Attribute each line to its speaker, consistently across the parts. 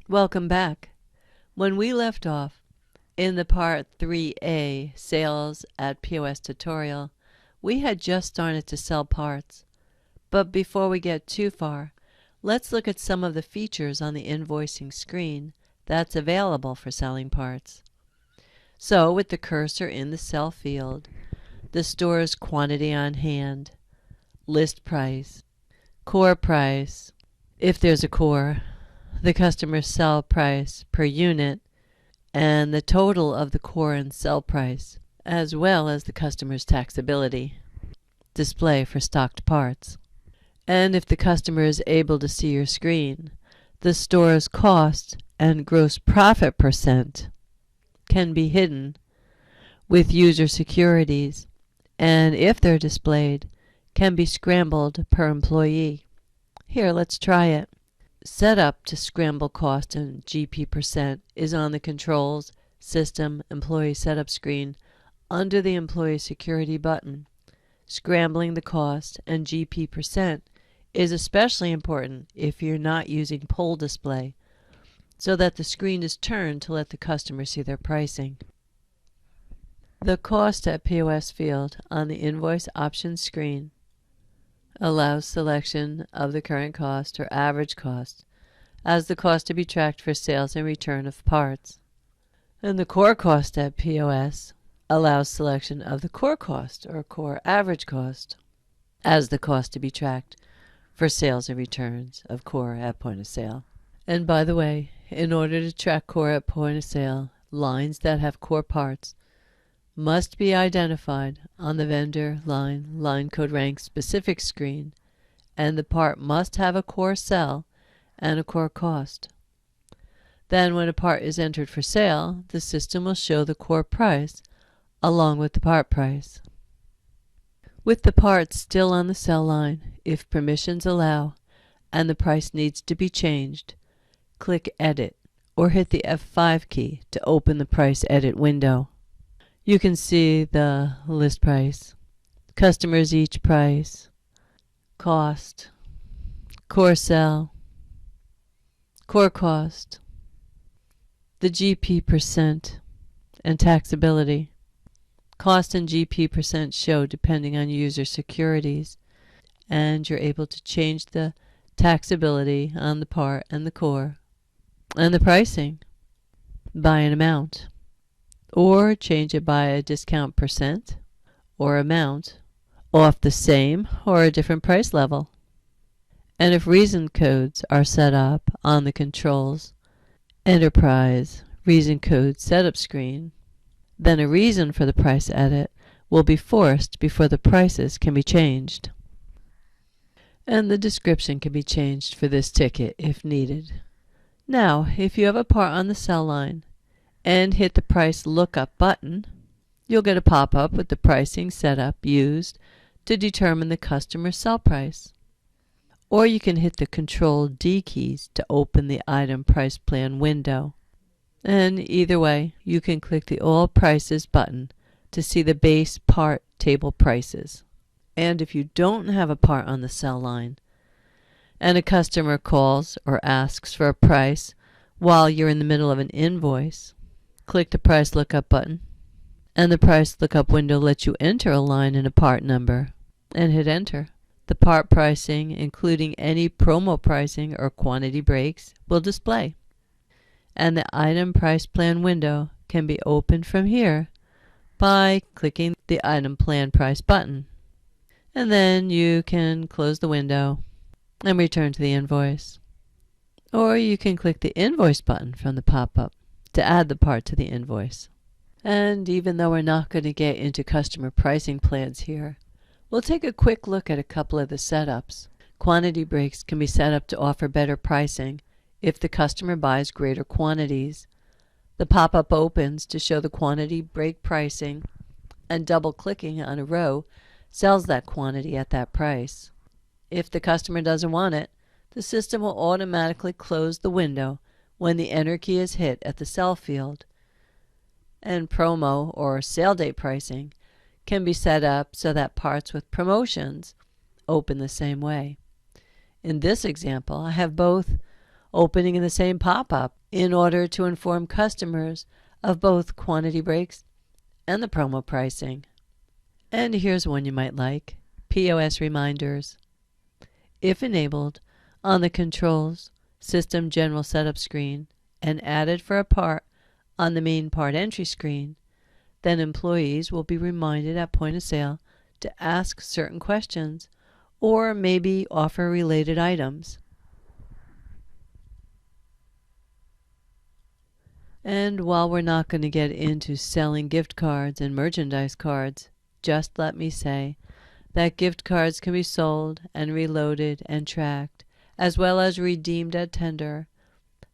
Speaker 1: Welcome back. When we left off in the Part 3A, Sales at POS tutorial, we had just started to sell parts. But before we get too far, let's look at some of the features on the invoicing screen that's available for selling parts. So with the cursor in the sell field, the store's quantity on hand, list price, core price, if there's a core, the customer's sell price per unit, and the total of the core and sell price, as well as the customer's taxability, display for stocked parts. And if the customer is able to see your screen, the store's cost and gross profit percent can be hidden with user securities, and if they're displayed, can be scrambled per employee. Here, let's try it. Setup to scramble cost and GP percent is on the Controls, System, Employee Setup screen under the Employee Security button. Scrambling the cost and GP percent is especially important if you're not using poll display, so that the screen is turned to let the customer see their pricing. The Cost at POS field on the Invoice Options screen allows selection of the current cost or average cost as the cost to be tracked for sales and return of parts. And the Core Cost at POS allows selection of the core cost or core average cost as the cost to be tracked for sales and returns of core at point of sale. And by the way, in order to track core at point of sale, lines that have core parts must be identified on the vendor line code rank specific screen, and the part must have a core sell and a core cost. Then when a part is entered for sale, the system will show the core price along with the part price. With the part still on the sell line, if permissions allow and the price needs to be changed, click Edit or hit the F5 key to open the Price Edit window. You can see the list price, customers each price, cost, core sell, core cost, the GP percent, and taxability. Cost and GP percent show depending on user securities, and you're able to change the taxability on the part and the core, and the pricing by an amount, or change it by a discount percent or amount off the same or a different price level. And if reason codes are set up on the Controls Enterprise Reason Code Setup screen, then a reason for the price edit will be forced before the prices can be changed. And the description can be changed for this ticket if needed. Now, if you have a part on the sell line and hit the Price Lookup button, you'll get a pop-up with the pricing setup used to determine the customer's sell price. Or you can hit the Control-D keys to open the Item Price Plan window. And either way, you can click the All Prices button to see the base part table prices. And if you don't have a part on the sell line, and a customer calls or asks for a price while you're in the middle of an invoice, click the Price Lookup button, and the Price Lookup window lets you enter a line and a part number, and hit Enter. The part pricing, including any promo pricing or quantity breaks, will display. And the Item Price Plan window can be opened from here by clicking the Item Plan Price button. And then you can close the window and return to the invoice. Or you can click the Invoice button from the pop-up to add the part to the invoice. And even though we're not going to get into customer pricing plans here, we'll take a quick look at a couple of the setups. Quantity breaks can be set up to offer better pricing if the customer buys greater quantities. The pop-up opens to show the quantity break pricing, and double-clicking on a row sells that quantity at that price. If the customer doesn't want it, the system will automatically close the window when the Enter key is hit at the sell field. And promo or sale date pricing can be set up so that parts with promotions open the same way. In this example, I have both opening in the same pop-up in order to inform customers of both quantity breaks and the promo pricing. And here's one you might like: POS reminders. If enabled on the Controls System General Setup screen and added for a part on the main part entry screen, then employees will be reminded at point of sale to ask certain questions or maybe offer related items. And while we're not going to get into selling gift cards and merchandise cards, just let me say that gift cards can be sold and reloaded and tracked, as well as redeemed at tender.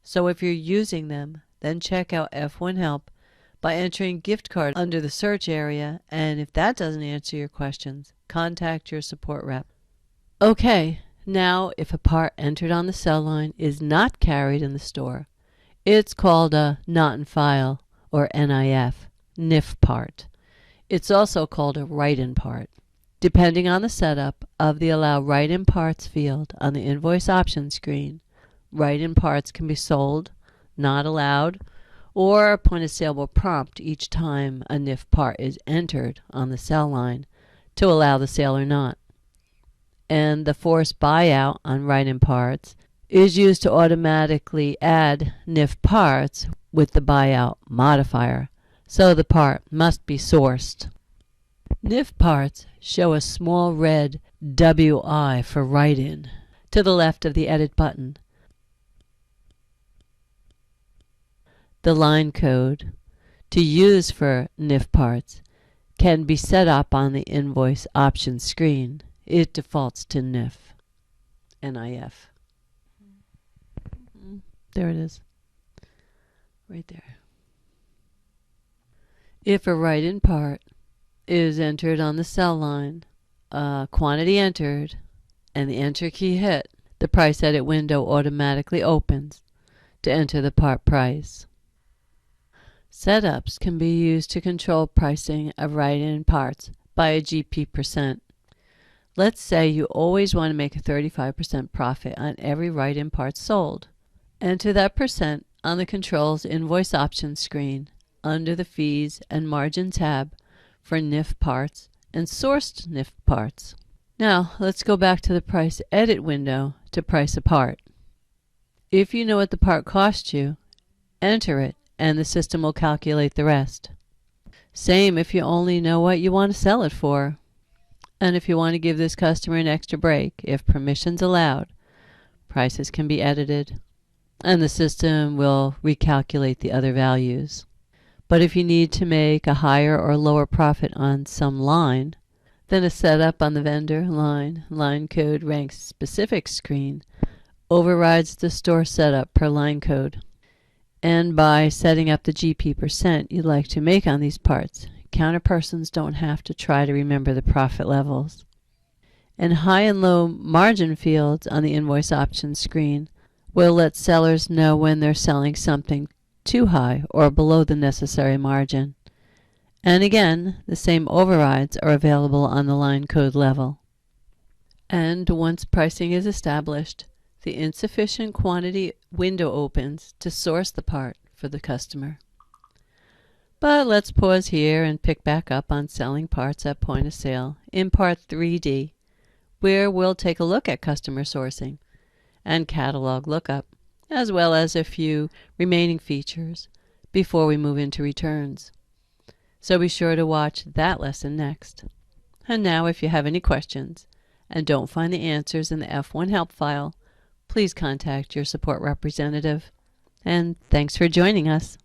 Speaker 1: So if you're using them, then check out F1 Help by entering gift card under the search area, and if that doesn't answer your questions, contact your support rep. Okay, now if a part entered on the sell line is not carried in the store, it's called a not in file, or NIF part. It's also called a write-in part. Depending on the setup of the Allow Write-in Parts field on the invoice options screen, write-in parts can be sold, not allowed, or a point of sale will prompt each time a NIF part is entered on the sell line to allow the sale or not. And the forced buyout on write-in parts is used to automatically add NIF parts with the buyout modifier, so the part must be sourced. NIF parts show a small red WI for write-in to the left of the Edit button. The line code to use for NIF parts can be set up on the invoice options screen. It defaults to NIF. There it is. Right there. If a write-in part is entered on the sell line, quantity entered, and the enter key hit, the price edit window automatically opens to enter the part price. Setups can be used to control pricing of write-in parts by a GP%. Let's say you always want to make a 35% profit on every write-in part sold. Enter that percent on the Controls Invoice Options screen under the Fees and Margin tab for NIF parts and sourced NIF parts. Now let's go back to the Price Edit window to price a part. If you know what the part cost you, enter it and the system will calculate the rest. Same if you only know what you want to sell it for. And if you want to give this customer an extra break, if permissions allowed, prices can be edited and the system will recalculate the other values. But if you need to make a higher or lower profit on some line, then a setup on the vendor line code ranks specific screen overrides the store setup per line code. And by setting up the GP% you'd like to make on these parts, counterpersons don't have to try to remember the profit levels. And high and low margin fields on the invoice options screen will let sellers know when they're selling something too high or below the necessary margin. And again, the same overrides are available on the line code level. And once pricing is established, the insufficient quantity window opens to source the part for the customer. But let's pause here and pick back up on selling parts at point of sale in Part 3D, where we'll take a look at customer sourcing and catalog lookup, as well as a few remaining features before we move into returns. So be sure to watch that lesson next. And now if you have any questions and don't find the answers in the F1 Help file, please contact your support representative. And thanks for joining us.